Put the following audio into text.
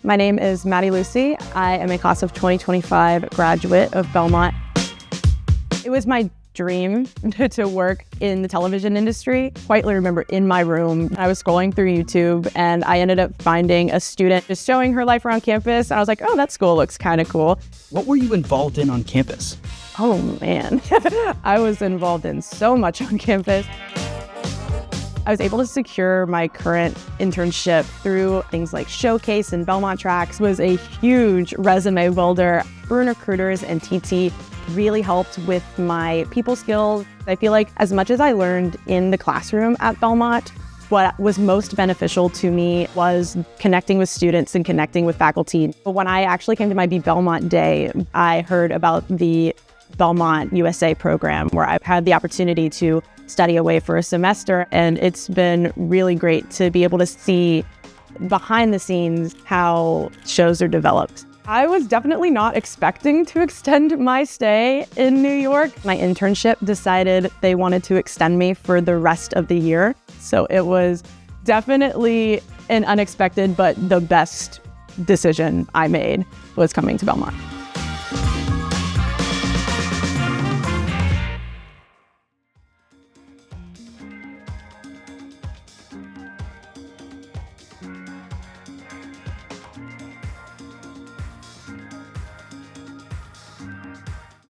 My name is Maddie Lucy. I am a class of 2025 graduate of Belmont. It was my dream to work in the television industry. Quite remember in my room, I was scrolling through YouTube and I ended up finding a student just showing her life around campus. And I was like, oh, that school looks kind of cool. What were you involved in on campus? Oh man, I was involved in so much on campus. I was able to secure my current internship through things like Showcase and Belmont Tracks. It was a huge resume builder. Bruin Recruiters and TT really helped with my people skills. I feel like as much as I learned in the classroom at Belmont, what was most beneficial to me was connecting with students and connecting with faculty. But when I actually came to my Belmont Day, I heard about the Belmont USA program where I've had the opportunity to study away for a semester. And it's been really great to be able to see behind the scenes how shows are developed. I was definitely not expecting to extend my stay in New York. My internship decided they wanted to extend me for the rest of the year. So it was definitely an unexpected, but the best decision I made was coming to Belmont.